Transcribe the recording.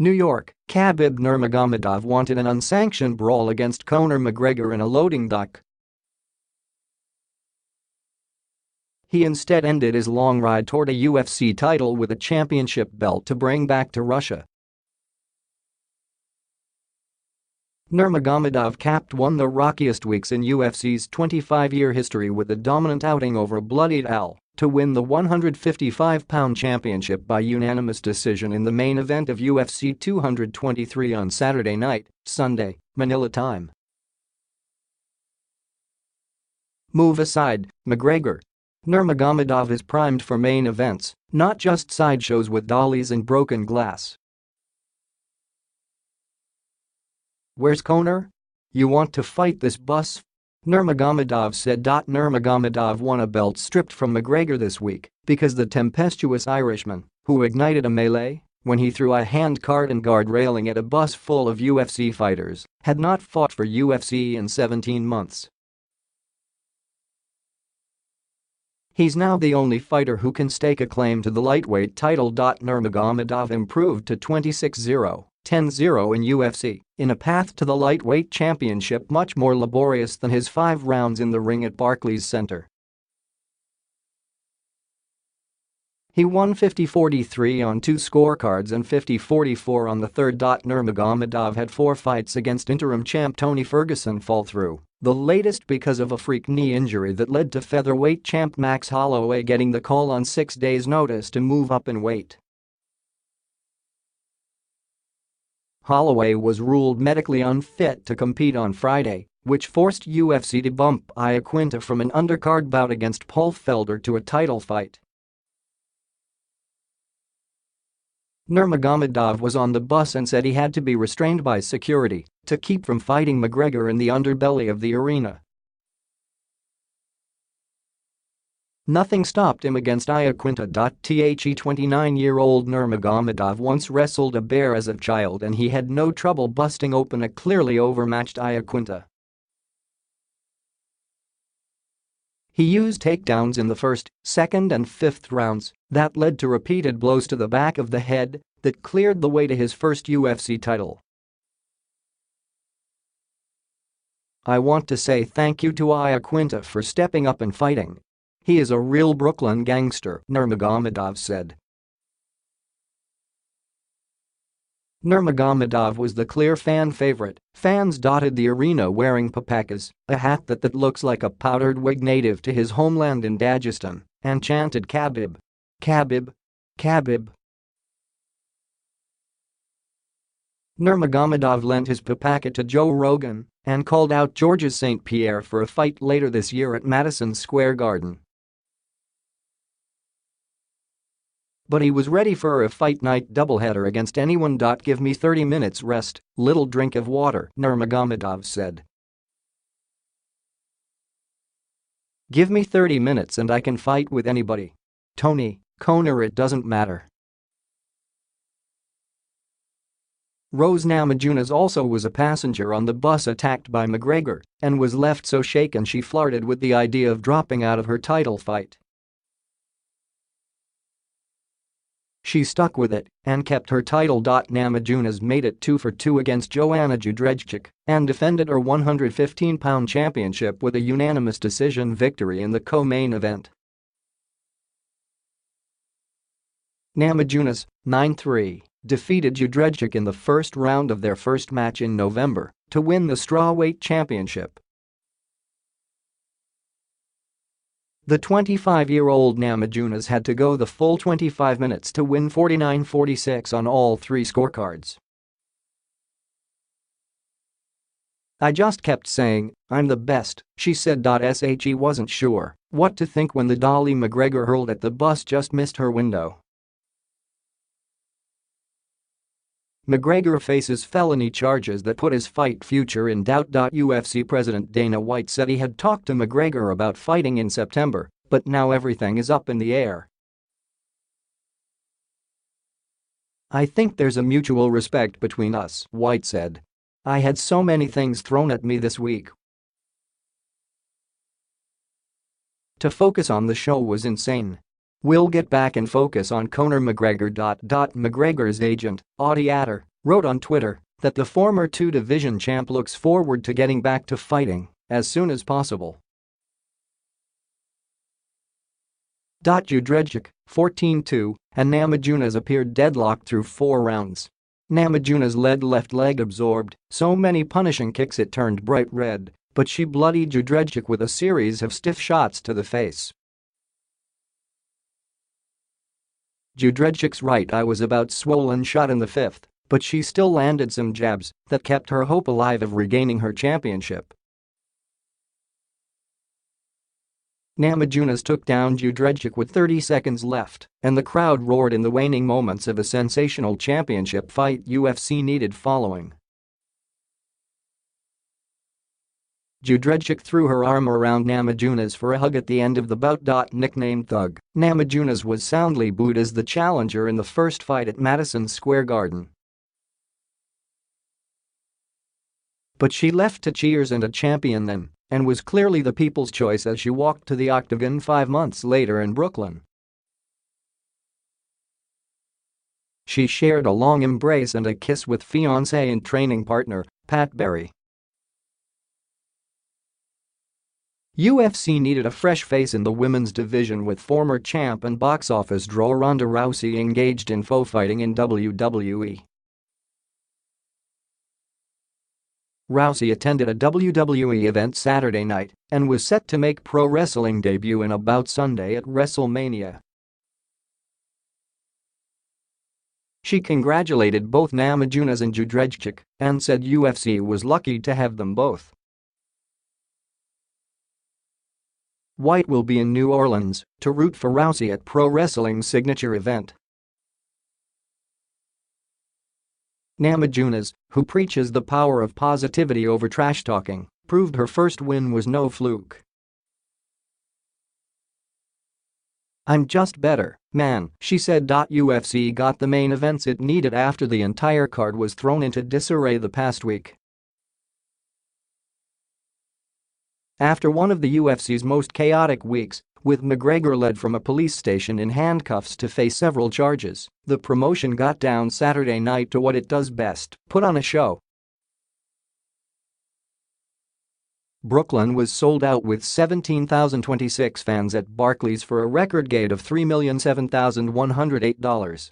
New York, Khabib Nurmagomedov wanted an unsanctioned brawl against Conor McGregor in a loading dock. He instead ended his long ride toward a UFC title with a championship belt to bring back to Russia. Nurmagomedov capped one of the rockiest weeks in UFC's 25-year history with a dominant outing over bloodied Al to win the 155-pound championship by unanimous decision in the main event of UFC 223 on Saturday night, Sunday, Manila time. Move aside, McGregor. Nurmagomedov is primed for main events, not just sideshows with dollies and broken glass. Where's Conor? You want to fight this bus? Nurmagomedov said. Nurmagomedov won a belt stripped from McGregor this week because the tempestuous Irishman, who ignited a melee when he threw a handcart and guard railing at a bus full of UFC fighters, had not fought for UFC in 17 months. He's now the only fighter who can stake a claim to the lightweight title. Nurmagomedov improved to 26-0, 10-0 in UFC, in a path to the lightweight championship much more laborious than his 5 rounds in the ring at Barclays Center. He won 50-43 on 2 scorecards and 50-44 on the third. Nurmagomedov had 4 fights against interim champ Tony Ferguson fall through, the latest because of a freak knee injury that led to featherweight champ Max Holloway getting the call on 6 days' notice to move up in weight. Holloway was ruled medically unfit to compete on Friday, which forced UFC to bump Iaquinta from an undercard bout against Paul Felder to a title fight. Nurmagomedov was on the bus and said he had to be restrained by security to keep from fighting McGregor in the underbelly of the arena. Nothing stopped him against Iaquinta. The 29-year-old Nurmagomedov once wrestled a bear as a child and he had no trouble busting open a clearly overmatched Iaquinta. He used takedowns in the first, second and fifth rounds that led to repeated blows to the back of the head that cleared the way to his first UFC title. I want to say thank you to Iaquinta for stepping up and fighting. He is a real Brooklyn gangster, Nurmagomedov said. Nurmagomedov was the clear fan favorite. Fans dotted the arena wearing papakas, a hat that looks like a powdered wig native to his homeland in Dagestan, and chanted Khabib. Khabib. Khabib. Nurmagomedov lent his papaka to Joe Rogan and called out Georges St-Pierre for a fight later this year at Madison Square Garden. But he was ready for a fight night doubleheader against anyone. Give me 30 minutes rest, little drink of water, Nurmagomedov said. Give me 30 minutes and I can fight with anybody. Tony, Conor, it doesn't matter. Rose Namajunas also was a passenger on the bus attacked by McGregor and was left so shaken she flirted with the idea of dropping out of her title fight. She stuck with it and kept her title. Namajunas made it 2 for 2 against Joanna Jędrzejczyk and defended her 115-pound championship with a unanimous decision victory in the co-main event. Namajunas, 9-3, defeated Jędrzejczyk in the first round of their first match in November to win the strawweight championship. The 25-year-old Namajunas had to go the full 25 minutes to win 49-46 on all 3 scorecards. I just kept saying, I'm the best, she said. She wasn't sure what to think when the dolly McGregor hurled at the bus just missed her window. McGregor faces felony charges that put his fight future in doubt. UFC President Dana White said he had talked to McGregor about fighting in September, but now everything is up in the air. I think there's a mutual respect between us, White said. I had so many things thrown at me this week. To focus on the show was insane. We'll get back and focus on Conor McGregor. McGregor's agent, Audie Atter, wrote on Twitter that the former two-division champ looks forward to getting back to fighting as soon as possible. Jędrzejczyk, 14-2, and Namajunas appeared deadlocked through 4 rounds. Namajunas led left leg absorbed so many punishing kicks it turned bright red, but she bloodied Jędrzejczyk with a series of stiff shots to the face. Jędrzejczyk's right eye was about swollen shut in the 5th, but she still landed some jabs that kept her hope alive of regaining her championship. Namajunas took down Jędrzejczyk with 30 seconds left, and the crowd roared in the waning moments of a sensational championship fight UFC needed following. Jędrzejczyk threw her arm around Namajunas for a hug at the end of the bout. Nicknamed Thug, Namajunas was soundly booed as the challenger in the first fight at Madison Square Garden. But she left to cheers and a champion then, and was clearly the people's choice as she walked to the octagon 5 months later in Brooklyn. She shared a long embrace and a kiss with fiancé and training partner, Pat Barry. UFC needed a fresh face in the women's division with former champ and box office draw Ronda Rousey engaged in faux fighting in WWE. Rousey attended a WWE event Saturday night and was set to make pro wrestling debut in a bout Sunday at WrestleMania. She congratulated both Namajunas and Jędrzejczyk and said UFC was lucky to have them both. White will be in New Orleans to root for Rousey at Pro Wrestling's signature event. Namajunas, who preaches the power of positivity over trash-talking, proved her first win was no fluke. "I'm just better, man," she said. UFC got the main events it needed after the entire card was thrown into disarray the past week. After one of the UFC's most chaotic weeks, with McGregor led from a police station in handcuffs to face several charges, the promotion got down Saturday night to what it does best: put on a show. Brooklyn was sold out with 17,026 fans at Barclays for a record gate of $3,007,108.